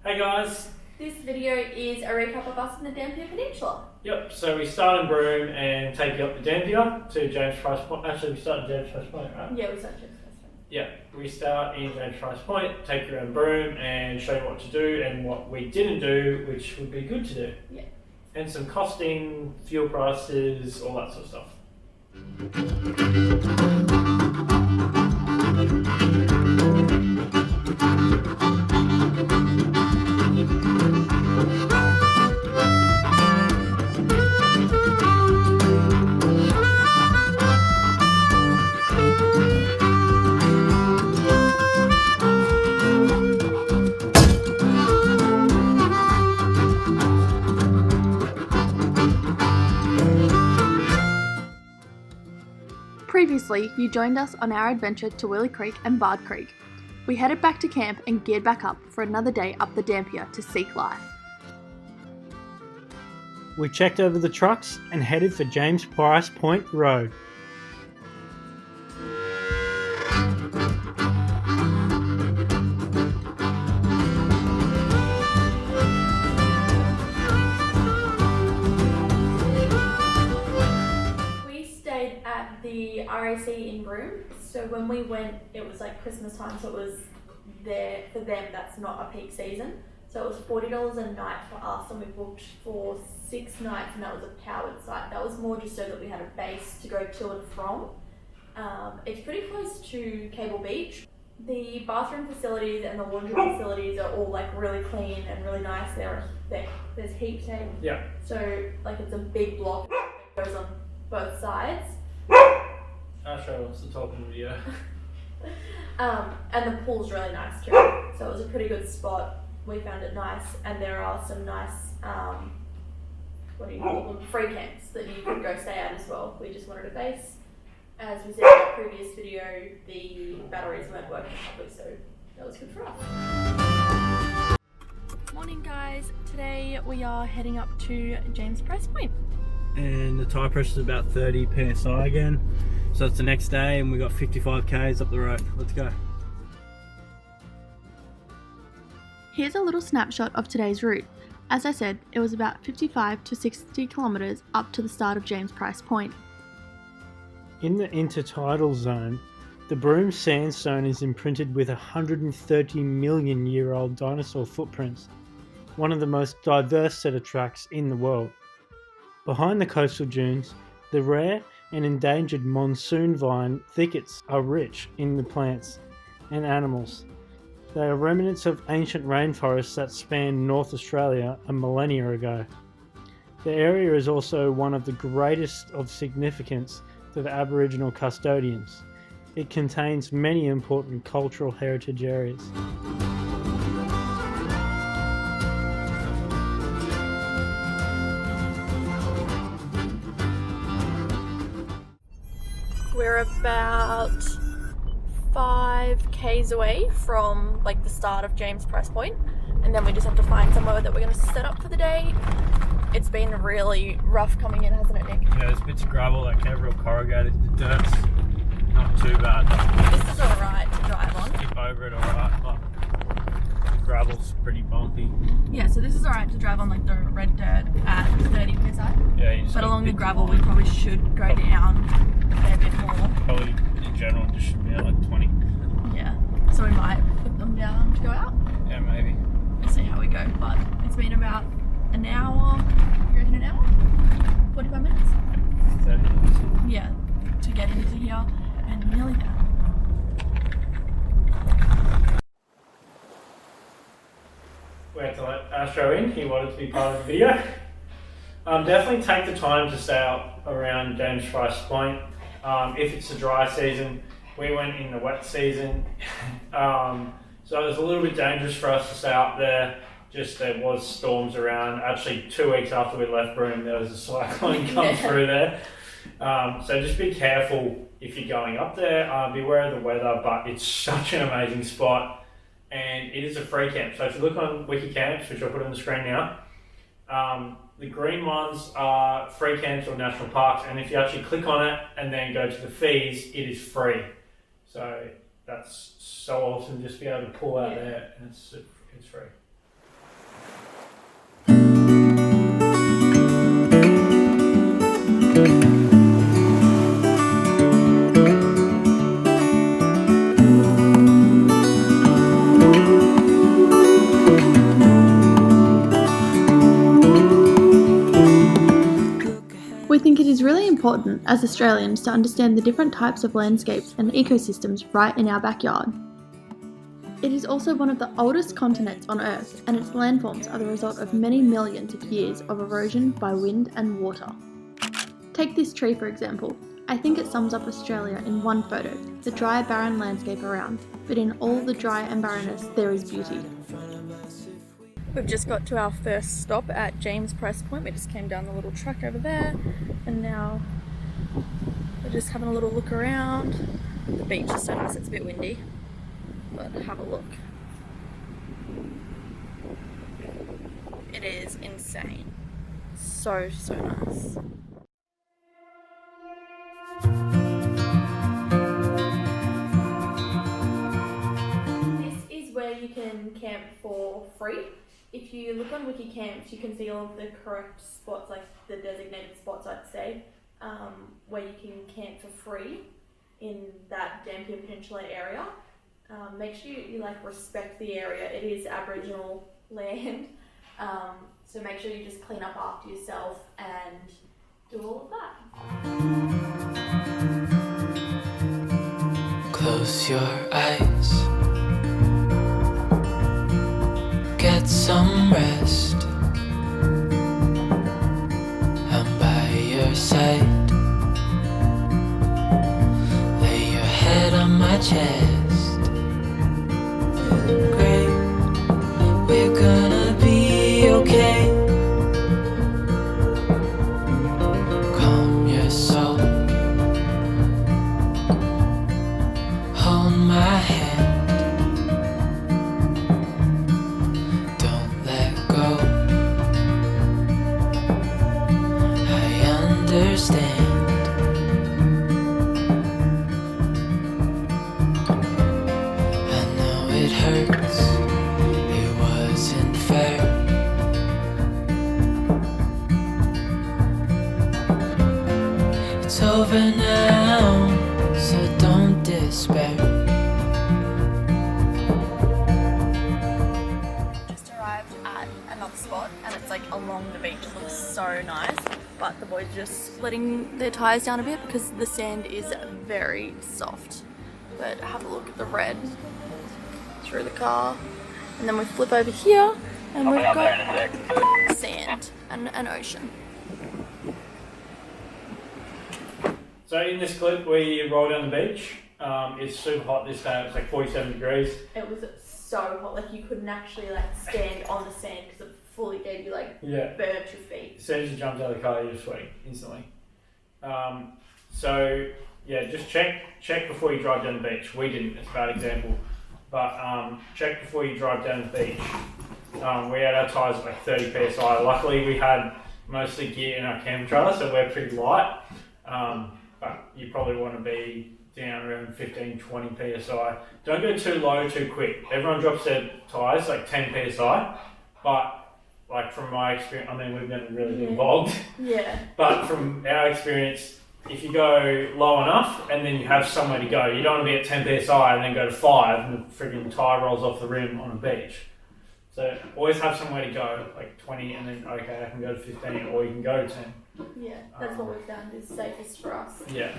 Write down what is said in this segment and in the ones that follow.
Hey guys. This video is a recap of us in the Dampier Peninsula. Yep, so we start in Broome and take you up to Dampier to James Price Point. Actually, we start in James Price Point, right? Yeah, we started James Price Point. Yeah, we start in James Price Point, take you around Broome and show you what to do and what we didn't do, which would be good to do. Yeah. And some costing, fuel prices, all that sort of stuff. Previously, you joined us on our adventure to Willie Creek and Bard Creek. We headed back to camp and geared back up for another day up the Dampier to seek life. We checked over the trucks and headed for James Price Point Road. The RAC in Broome. So when we went, it was like Christmas time, so it was there for them. That's not a peak season. So it was $40 a night for us, and we booked for 6 nights, and that was a powered site. That was more just so that we had a base to go to and from. It's pretty close to Cable Beach. The bathroom facilities and the laundry facilities are all like really clean and really nice. There's heaps of them. Yeah. So like it's a big block that goes on both sides. Asha wants to talk in the video. And the pool's really nice too. So it was a pretty good spot. We found it nice, and there are some nice, what do you call them, free camps that you can go stay at as well. We just wanted a base. As we said in the previous video, the batteries weren't working properly, so that was good for us. Morning guys, today we are heading up to James Price Point. And the tyre pressure is about 30 psi again. So it's the next day and we got 55 k's up the road. Let's go. Here's a little snapshot of today's route. As I said, it was about 55 to 60 kilometres up to the start of James Price Point. In the intertidal zone, the Broome sandstone is imprinted with 130 million year old dinosaur footprints, one of the most diverse set of tracks in the world. Behind the coastal dunes, the rare and endangered monsoon vine thickets are rich in the plants and animals. They are remnants of ancient rainforests that spanned North Australia a millennia ago. The area is also one of the greatest of significance to the Aboriginal custodians. It contains many important cultural heritage areas. We're about 5 k's away from like the start of James Price Point, and then we just have to find somewhere that we're going to set up for the day. It's been really rough coming in, hasn't it, Nick? Yeah, there's bits of gravel that get real corrugated. The dirt's not too bad. This is alright to drive on. Skip over it alright, but gravel's pretty bumpy. Yeah, so this is alright to drive on like the red dirt at 30 psi. Yeah, you just but along the gravel we probably should go down a fair bit more. Probably in general just should be at like 20. Yeah, so we might put them down to go out. Yeah, maybe. We'll see how we go, but it's been about an hour, you reckon an hour? 45 minutes? 30 minutes. Yeah, to get into here, and nearly there. We had to let Astro in, he wanted to be part of the video. Definitely take the time to stay out around James Price Point. If it's a dry season, we went in the wet season. So it was a little bit dangerous for us to stay out there. Just there was storms around. Actually 2 weeks after we left Broome, there was a cyclone come through there. So just be careful if you're going up there. Beware of the weather, but it's such an amazing spot. And it is a free camp. So if you look on Wiki Camps, which I'll put on the screen now, the green ones are free camps or national parks. And if you actually click on it and then go to the fees, it is free. So that's so awesome just to be able to pull out there, and it's free. We think it is really important as Australians to understand the different types of landscapes and ecosystems right in our backyard. It is also one of the oldest continents on Earth, and its landforms are the result of many millions of years of erosion by wind and water. Take this tree for example. I think it sums up Australia in one photo, the dry barren landscape around, but in all the dry and barrenness there is beauty. We've just got to our first stop at James Price Point. We just came down the little track over there, and now we're just having a little look around. The beach is so nice, it's a bit windy, but have a look. It is insane. So nice. This is where you can camp for free. If you look on Wiki Camps, you can see all of the correct spots, like the designated spots I'd say, where you can camp for free in that Dampier Peninsula area. Make sure you respect the area. It is Aboriginal land, so make sure you just clean up after yourself and do all of that. Close your eyes. Get some rest. I'm by your side. Lay your head on my chest. Great, we're gonna be okay. Calm your soul. Hold my hand. Understand. I know it hurts. It wasn't fair. It's over now, so don't despair. Just arrived at another spot, and it's along the beach. It looks so nice. But the boys are just letting their tyres down a bit because the sand is very soft. But have a look at the red through the car. And then we flip over here and we've got sand and an ocean. So in this clip we roll down the beach. It's super hot this day. It's 47 degrees. It was so hot, you couldn't actually stand on the sand because it fully gave you burnt your feet. As soon as you jumped out of the car, you're sweating instantly. So yeah, just check before you drive down the beach. We didn't, it's a bad example, but check before you drive down the beach. We had our tyres at 30 psi. Luckily we had mostly gear in our camper trailer, so we're pretty light. But you probably want to be down around 15-20 psi. Don't go too low too quick. Everyone drops their tyres 10 psi, but from my experience, we've never really been involved. Yeah. But from our experience, if you go low enough and then you have somewhere to go, you don't want to be at 10 psi and then go to 5 and the friggin' tyre rolls off the rim on a beach. So always have somewhere to go, 20, and then okay, I can go to 15, or you can go to 10. Yeah, that's what we've found is safest for us. Yeah.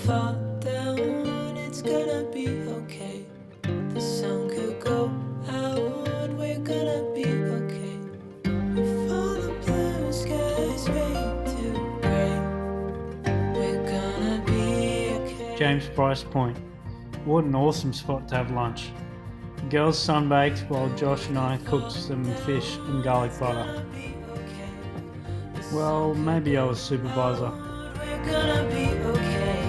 Fall down, it's gonna be okay. The sun could go out, we're gonna be okay. If all the blue skies fade to gray, we're gonna be okay. James Price Point. What an awesome spot to have lunch. The girls sunbaked while Josh and I cooked some fish and garlic butter. Well, maybe I was supervisor. We're gonna be okay.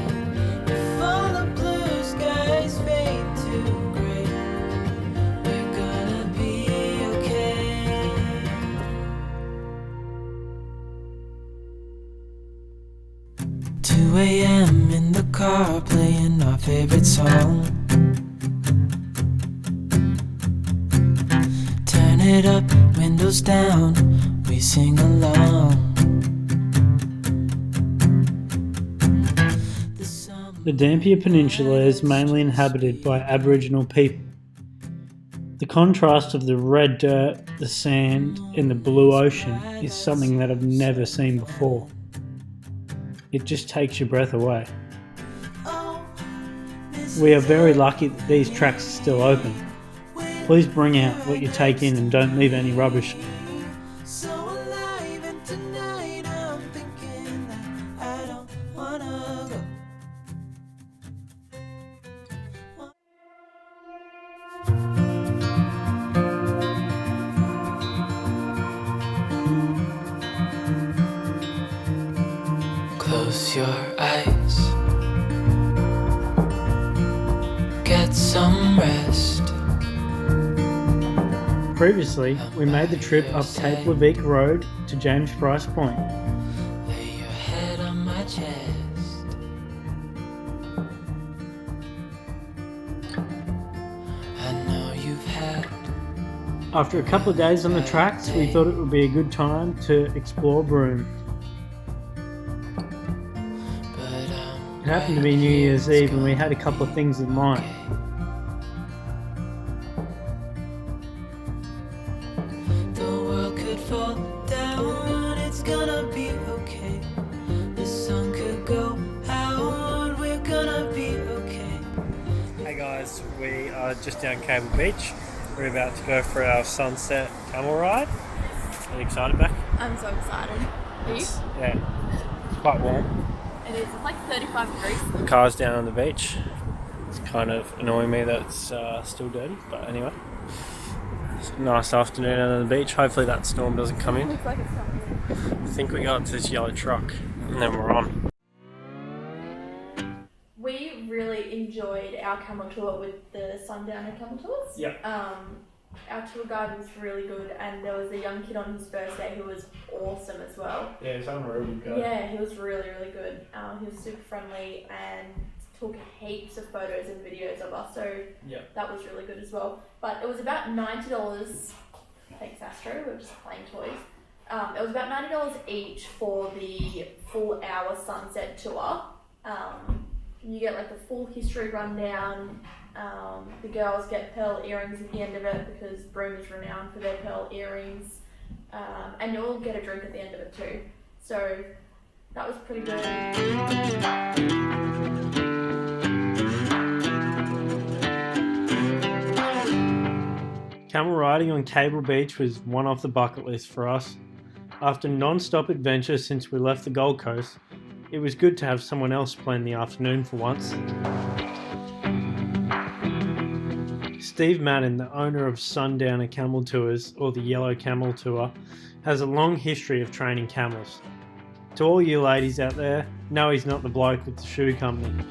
If all the blue skies fade to gray, we're gonna be okay. 2 a.m. in the car playing our favorite song. Turn it up, windows down, we sing along. The Dampier Peninsula is mainly inhabited by Aboriginal people. The contrast of the red dirt, the sand, and the blue ocean is something that I've never seen before. It just takes your breath away. We are very lucky that these tracks are still open. Please bring out what you take in and don't leave any rubbish. So alive, and tonight I'm thinking that I don't wanna go. Close your eyes, get some rest. Previously, we made the trip up Cape Leveque Road to James Price Point. Lay your head on my chest. I know you've had After a couple of days on the tracks, we thought it would be a good time to explore Broome. It happened to be New Year's Eve and we had a couple of things in mind. The world could fall down, it's gonna be okay. The sun could go out, we're gonna be okay. Hey guys, we are just down Cable Beach. We're about to go for our sunset camel ride. Are you excited, Beck? I'm so excited. Are you? Yeah, it's quite warm. It is. It's like 35 degrees. The car's down on the beach. It's kind of annoying me that it's still dirty, but anyway. It's a nice afternoon out on the beach. Hopefully that storm doesn't come in. Looks like it's coming. I think we got to this yellow truck and then we're on. We really enjoyed our camel tour with the Sundowner Camel Tours. Yep. Our tour guide was really good, and there was a young kid on his first day who was awesome as well. Yeah, it's unreal. Yeah, he was really, really good. He was super friendly and took heaps of photos and videos of us, so that was really good as well. But it was about $90, thanks Astro, we were just playing toys. It was about $90 each for the full hour sunset tour. You get like the full history rundown. The girls get pearl earrings at the end of it because Broome is renowned for their pearl earrings. And you'll get a drink at the end of it too. So that was pretty good. Camel riding on Cable Beach was one off the bucket list for us. After non-stop adventure since we left the Gold Coast, it was good to have someone else plan the afternoon for once. Steve Madden, the owner of Sundowner Camel Tours, or the Yellow Camel Tour, has a long history of training camels. To all you ladies out there, no, he's not the bloke with the shoe company.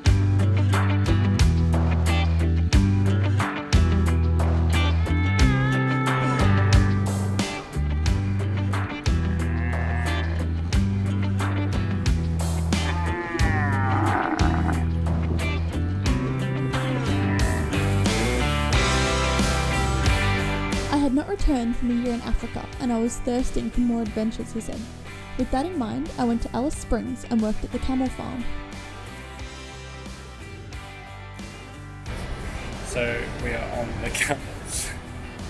I had not returned from a year in Africa and I was thirsting for more adventures, he said. With that in mind, I went to Alice Springs and worked at the camel farm. So we are on the camels.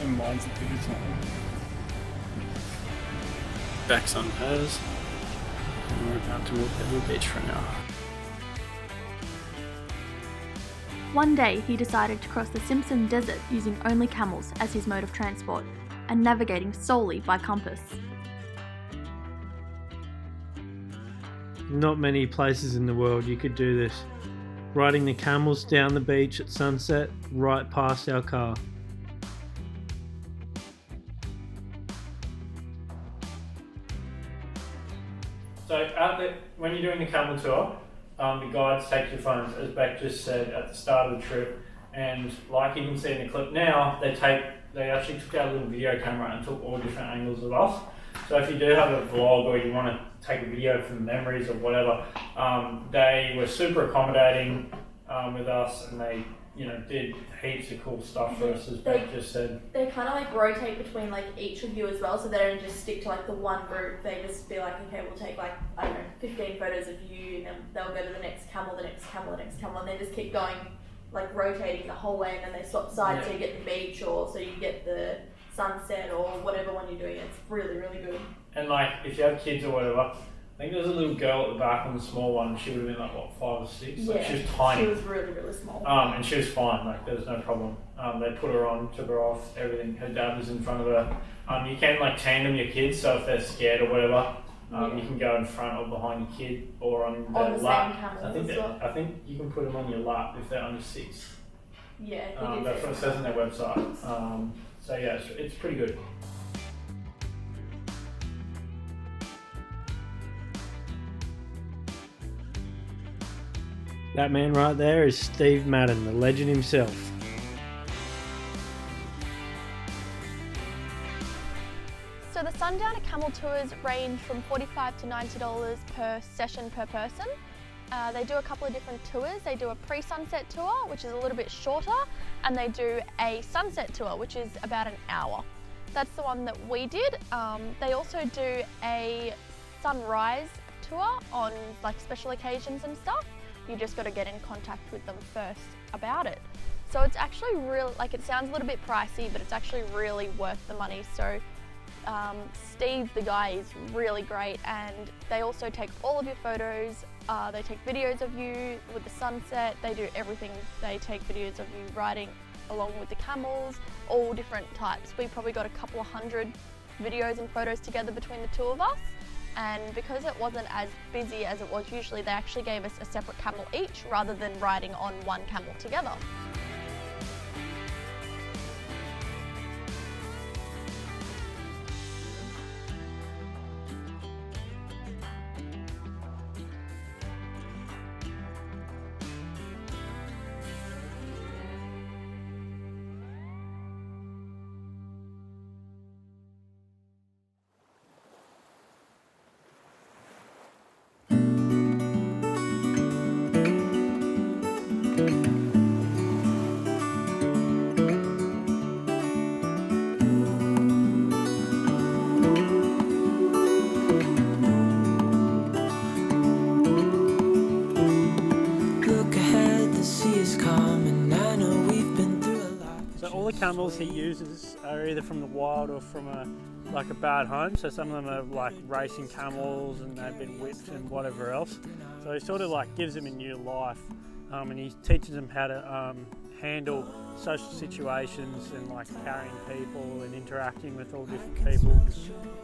And mine's a bit of time. Beck's on hers. And we're about to walk down the beach for an hour. One day, he decided to cross the Simpson Desert using only camels as his mode of transport and navigating solely by compass. Not many places in the world you could do this. Riding the camels down the beach at sunset, right past our car. So when you're doing the camel tour, the guides take your phones, as Beck just said at the start of the trip, and like you can see in the clip now, they actually took out a little video camera and took all different angles of us. So if you do have a vlog or you want to take a video for the memories or whatever, they were super accommodating. with us, and they did heaps of cool stuff for us, as Beck just said. They kind of like rotate between like each of you as well, so they don't just stick to like the one group. They just be like, okay, we'll take like, I don't know, 15 photos of you, and then they'll go to the next camel, the next camel, the next camel, and they just keep going, like rotating the whole way, and then they swap sides so you get the beach, or so you get the sunset, or whatever one you're doing. It's really, really good. And like, if you have kids or whatever, I think there was a little girl at the back on the small one. She would have been like, what, 5 or 6? Like, she was tiny. She was really, really small. And she was fine. Like, there was no problem. They put her on, took her off, everything. Her dad was in front of her. You can like tandem your kids, so if they're scared or whatever, you can go in front or behind your kid or on their the lap. same camel I think you can put them on your lap if they're under 6. Yeah, I think that's what it says on their website. So yeah, it's pretty good. That man right there is Steve Madden, the legend himself. So the Sundowner Camel tours range from $45 to $90 per session per person. They do a couple of different tours. They do a pre-sunset tour, which is a little bit shorter, and they do a sunset tour, which is about an hour. That's the one that we did. They also do a sunrise tour on like special occasions and stuff. You just got to get in contact with them first about it. So it's actually real, like it sounds a little bit pricey, but it's actually really worth the money. So Steve, the guy, is really great, and they also take all of your photos. They take videos of you with the sunset. They do everything. They take videos of you riding along with the camels, all different types. We probably got a couple of hundred videos and photos together between the two of us. And because it wasn't as busy as it was usually, they actually gave us a separate camel each rather than riding on one camel together. Camels he uses are either from the wild or from a bad home. So some of them are like racing camels and they've been whipped and whatever else. So he sort of like gives them a new life, and he teaches them how to handle social situations and like carrying people and interacting with all different people.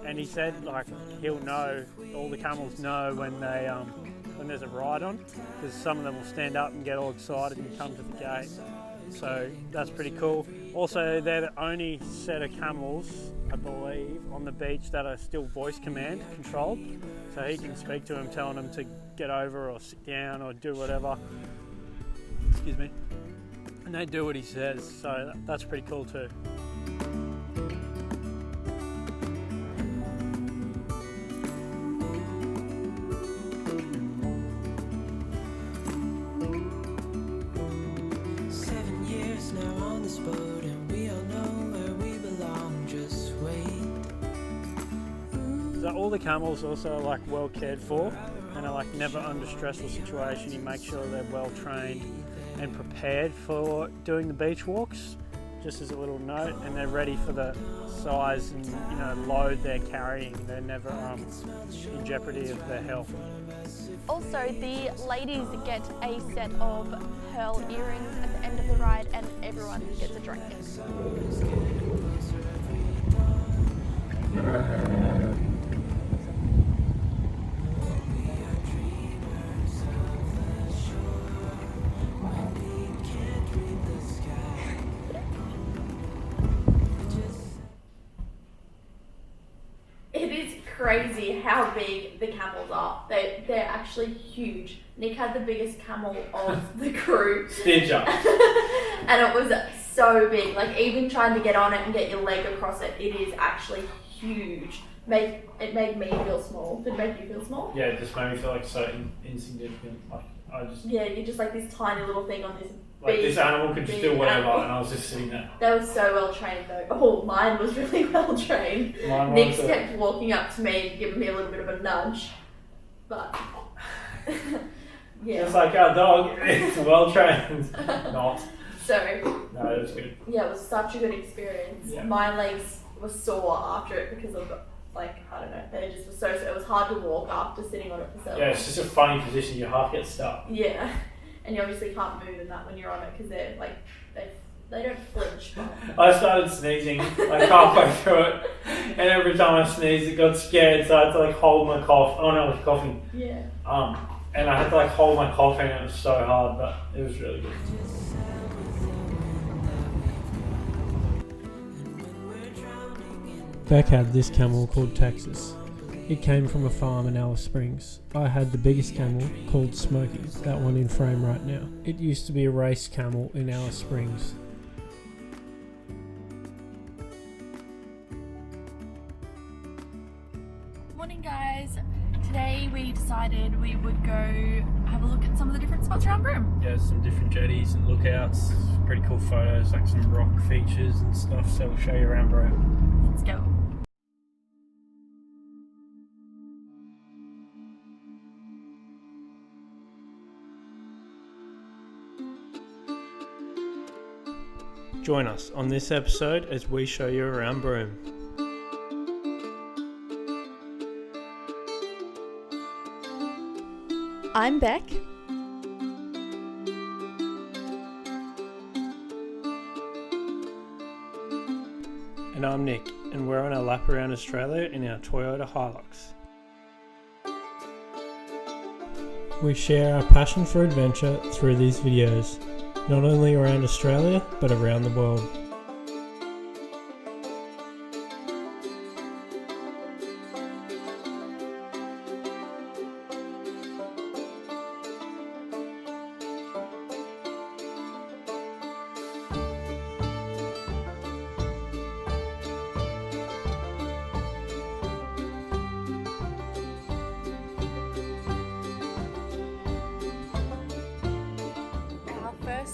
And he said like he'll know, all the camels know when they when there's a ride on, because some of them will stand up and get all excited and come to the gate. So that's pretty cool. Also, they're the only set of camels, I believe, on the beach that are still voice command controlled. So he can speak to them, telling them to get over or sit down or do whatever. Excuse me. And they do what he says, so that's pretty cool too. All the camels also are like well cared for and are like never under stressful situation. You make sure they're well trained and prepared for doing the beach walks, just as a little note, and they're ready for the size and load they're carrying. They're never in jeopardy of their health. Also, the ladies get a set of pearl earrings at the end of the ride, and everyone gets a drink. Crazy how big the camels are. They're actually huge. Nick had the biggest camel of the crew. Stitcher. And it was so big. Like even trying to get on it and get your leg across it, it is actually huge. It made me feel small. Did it make you feel small? Yeah, it just made me feel like so insignificant. Like You're just like this tiny little thing on this. Like this animal could just do whatever, animal. and I was just sitting there. They were so well trained though. Oh, mine was really well trained. Nick's kept walking up to me and giving me a little bit of a nudge, but yeah. Just like our dog, it's well trained. Not. So. No, it was good. Yeah, it was such a good experience. Yeah. My legs were sore after it because of like, I don't know, they just were so it was hard to walk after sitting on it for so long. Yeah, it's just a funny position. Your half gets stuck. Yeah, and you obviously can't move in that when you're on it because they're like they don't flinch. I started sneezing like halfway through it, and every time I sneezed, it got scared, so I had to like hold my cough. Oh no, I was coughing. Yeah. And I had to like hold my cough in. It was so hard, but it was really good. Beck had this camel called Texas. It came from a farm in Alice Springs. I had the biggest camel called Smokey, that one in frame right now. It used to be a race camel in Alice Springs. Morning guys. Today we decided we would go have a look at some of the different spots around Broome. Yeah, some different jetties and lookouts, pretty cool photos, like some rock features and stuff, so we'll show you around Broome. Let's go. Join us on this episode as we show you around Broome. I'm Beck. And I'm Nick, and we're on our lap around Australia in our Toyota Hilux. We share our passion for adventure through these videos, not only around Australia, but around the world.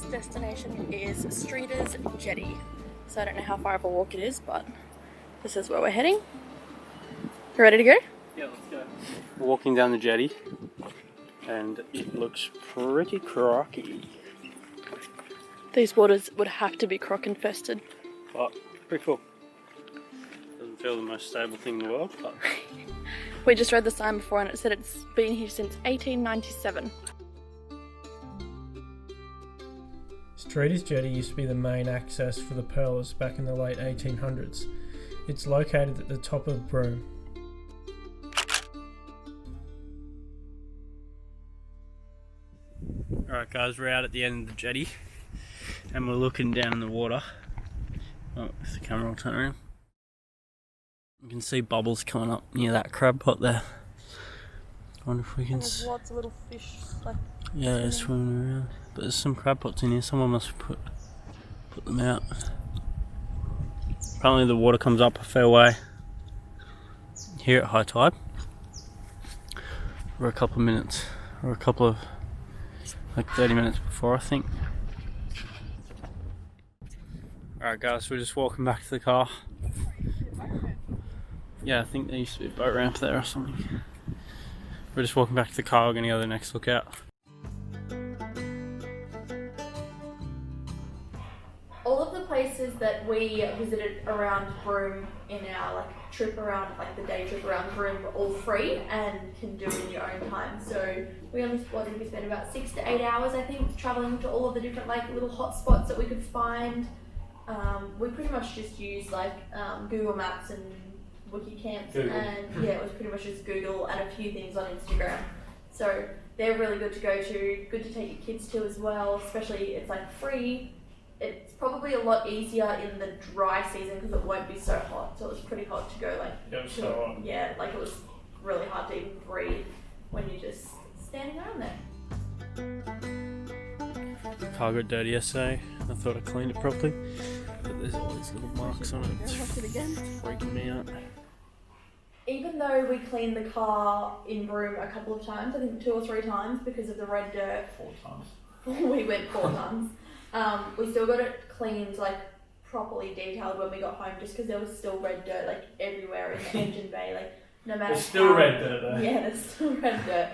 Destination is Streeter's Jetty. So I don't know how far of a walk it is, but this is where we're heading. You ready to go? Yeah, let's go. We're walking down the jetty and it looks pretty crocky. These waters would have to be croc infested. But pretty cool. Doesn't feel the most stable thing in the world, but we just read the sign before and it said it's been here since 1897. Streeter's Jetty used to be the main access for the Pearlers back in the late 1800s. It's located at the top of Broome. Alright guys, we're out at the end of the jetty and we're looking down the water. Oh, if the camera will turn around. You can see bubbles coming up near that crab pot there. I wonder if we can There's lots of little fish like swimming around. But there's some crab pots in here, someone must put them out. Apparently the water comes up a fair way here at high tide. For a couple of minutes, or like 30 minutes before I think. Alright guys, we're just walking back to the car. Yeah, I think there used to be a boat ramp there or something. We're just walking back to the car, we're going to go to the next lookout. All of the places that we visited around Broome in our like trip around, like the day trip around Broome, were all free and can do in your own time. So we only spent about 6 to 8 hours, I think, traveling to all of the different like little hot spots that we could find. We pretty much just used like Google Maps and Wikicamps, and yeah, it was pretty much just Google and a few things on Instagram. So they're really good to go to, good to take your kids to as well, especially it's like free. It's probably a lot easier in the dry season because it won't be so hot. So it was pretty hot to go like. It was so hot. Yeah, like it was really hard to even breathe when you're just standing around there. The car got dirty yesterday. I thought I cleaned it properly, but there's all these little marks on it. It's freaking me out. even though we cleaned the car in Broome a couple of times, I think 2 or 3 times because of the red dirt. 4 times. We went 4 times. We still got it cleaned, like properly detailed when we got home, just because there was still red dirt like everywhere in the engine bay. Like no matter. There's still red dirt though. Yeah, there's still red dirt.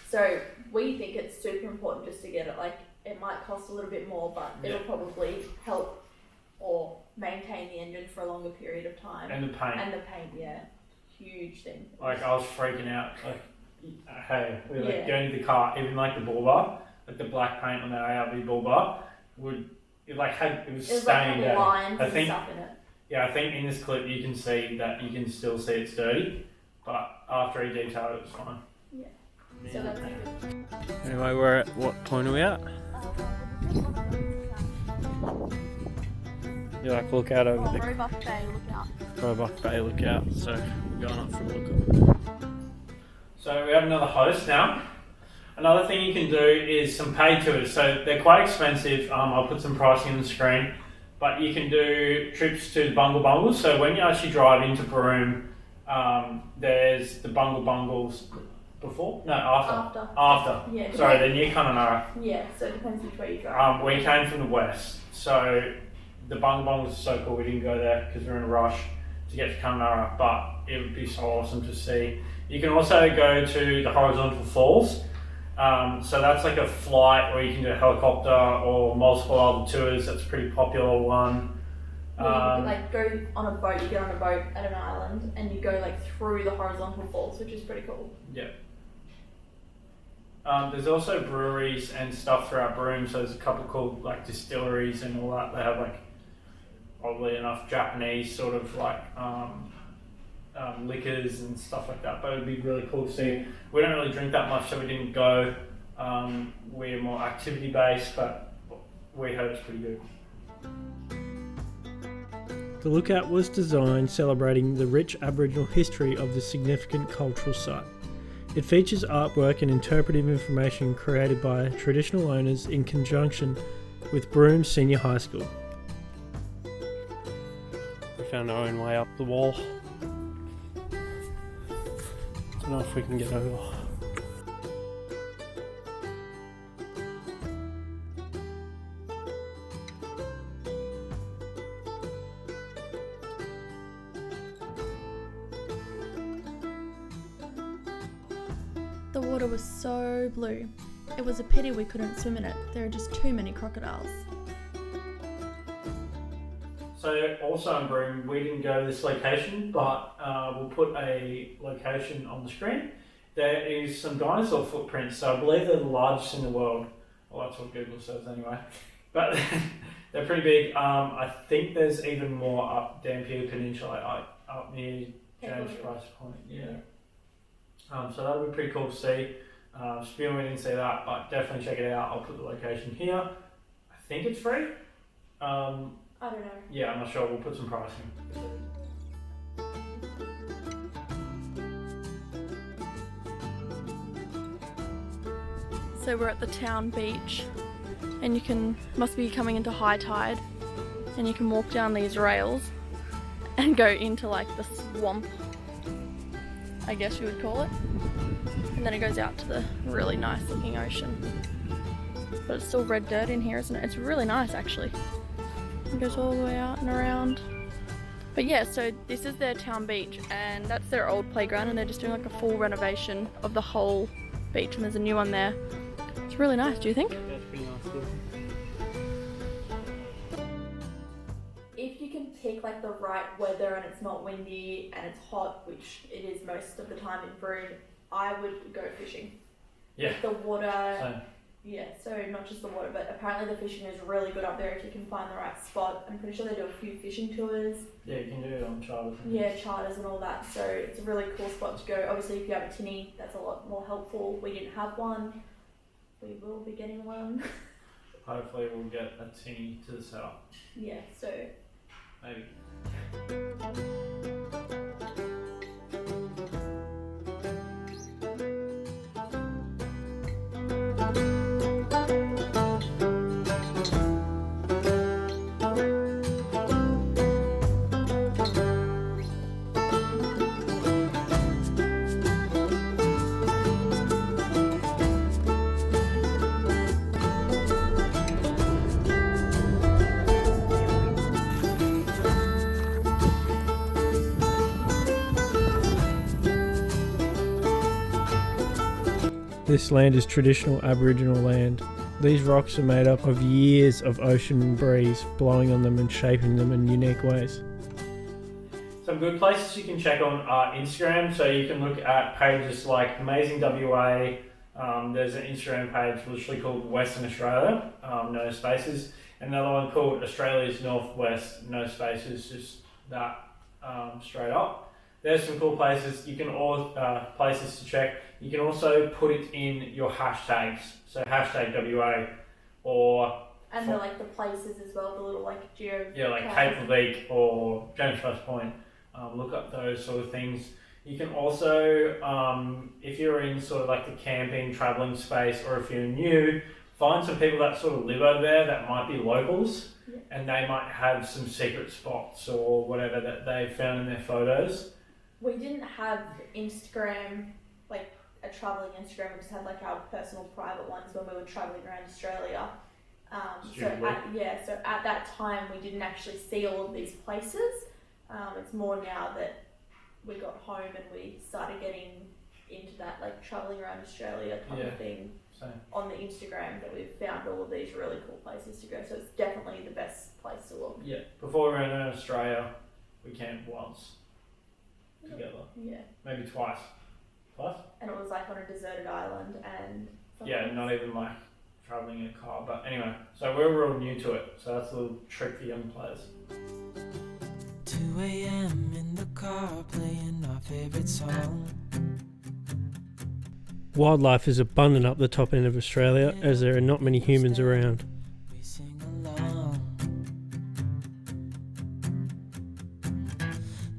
So we think it's super important just to get it. Like it might cost a little bit more, but it'll probably help or maintain the engine for a longer period of time. And the paint. And the paint, yeah, huge thing. Like I was freaking out. Like, hey, we were like going to the car, even like the bull bar, like the black paint on the ARB bull bar would it was staying like lines I think. And stuff in it. Yeah, I think in this clip you can see that you can still see it's dirty, but after he detailed it was fine. Yeah. So that's good. Anyway, we're at what point are we at? You like look out over the Roebuck Bay, look out. Roebuck Bay lookout, so we're going up for a look. So we have another host now. Another thing you can do is some paid tours. So they're quite expensive. I'll put some pricing on the screen, but you can do trips to the Bungle Bungles. So when you actually drive into Broome, there's the Bungle Bungles before? No, after. After. Yeah. Sorry, they're near Kununurra. Yeah, so it depends which way you drive. We came from the west, so the Bungle Bungles is so cool. We didn't go there because we were in a rush to get to Kununurra, but it would be so awesome to see. You can also go to the Horizontal Falls. So that's like a flight where you can do a helicopter or multiple other tours. That's a pretty popular one. Yeah, you can like go on a boat. You get on a boat at an island and you go like through the Horizontal Falls, which is pretty cool. Yeah. There's also breweries and stuff throughout Broome. So there's a couple called like distilleries and all that. They have like oddly enough Japanese sort of like liquors and stuff like that, but it would be really cool to see. We don't really drink that much, so we didn't go. We're more activity based, but we heard it's pretty good. The lookout was designed celebrating the rich Aboriginal history of the significant cultural site. It features artwork and interpretive information created by traditional owners in conjunction with Broome Senior High School. We found our own way up the wall. Don't know if we can get over. The water was so blue. It was a pity we couldn't swim in it. There are just too many crocodiles. So also in Broome, we didn't go to this location, but we'll put a location on the screen. There is some dinosaur footprints, so I believe they're the largest in the world. Well, that's what Google says anyway. But they're pretty big. I think there's even more up Dampier Peninsula, up near James Price Point. Yeah. So that would be pretty cool to see. Spiel, we didn't see that, but definitely check it out. I'll put the location here. I think it's free. I don't know. Yeah, I'm not sure. We'll put some pricing. So we're at the town beach, and you must be coming into high tide, and you can walk down these rails and go into like the swamp, I guess you would call it, and then it goes out to the really nice looking ocean. But it's still red dirt in here, isn't it? It's really nice actually. It goes all the way out and around. But yeah, so this is their town beach, and that's their old playground, and they're just doing like a full renovation of the whole beach, and there's a new one there. It's really nice, do you think? That's pretty nice. If you can pick like the right weather and it's not windy and it's hot, which it is most of the time in Broome, I would go fishing. Yeah. The water. Same. Yeah, so not just the water, but apparently the fishing is really good up there if you can find the right spot. I'm pretty sure they do a few fishing tours. Yeah, you can do it on charters. Yeah, charters and all that. So it's a really cool spot to go. Obviously, if you have a tinny, that's a lot more helpful. We didn't have one. We will be getting one. Hopefully we'll get a tinny to the setup. Yeah, so Maybe. This land is traditional Aboriginal land. These rocks are made up of years of ocean breeze blowing on them and shaping them in unique ways. Some good places you can check on are Instagram, so you can look at pages like Amazing WA. There's an Instagram page literally called Western Australia, no spaces, and another one called Australia's Northwest, no spaces, just that straight up. There's some cool places you can places to check. You can also put it in your hashtags, so hashtag WA or And the like the places as well, the little like geo. like Cape of Leak or James Price Point. Look up those sort of things. You can also, if you're in sort of like the camping, travelling space, or if you're new, find some people that sort of live over there that might be locals, and they might have some secret spots or whatever that they found in their photos. We didn't have Instagram, like a travelling Instagram. We just had like our personal private ones when we were travelling around Australia. So at that time we didn't actually see all of these places. It's more now that we got home and we started getting into that like travelling around Australia kind of thing on the Instagram that we've found all of these really cool places to go. So it's definitely the best place to look. Yeah, before we went to Australia, we camped once together. Yeah. Maybe twice. Twice? And it was like on a deserted island and not even like travelling in a car. But anyway, so we're real new to it. So that's a little trick for young players. 2 a.m. in the car playing our favorite song. Wildlife is abundant up the top end of Australia as there are not many humans around. We sing along.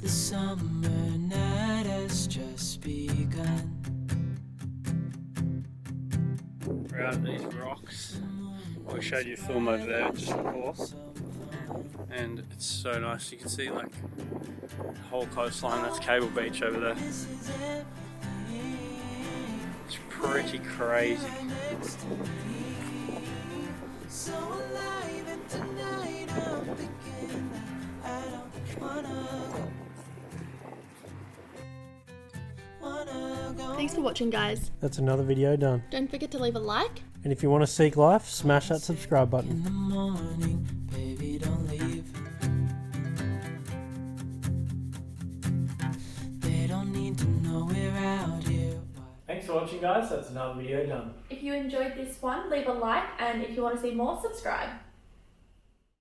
The summer night has just begun. We're out these rocks. I showed you a film over there just before. And it's so nice. You can see like the whole coastline. That's Cable Beach over there. It's pretty crazy. So alive and tonight I'm thinking I don't wanna go. Thanks for watching, guys. That's another video done. Don't forget to leave a like. And if you want to seek life, smash that subscribe button. In the morning, baby, don't leave. They don't need to know we're out here. Thanks for watching, guys. That's another video done. If you enjoyed this one, leave a like, and if you want to see more, subscribe.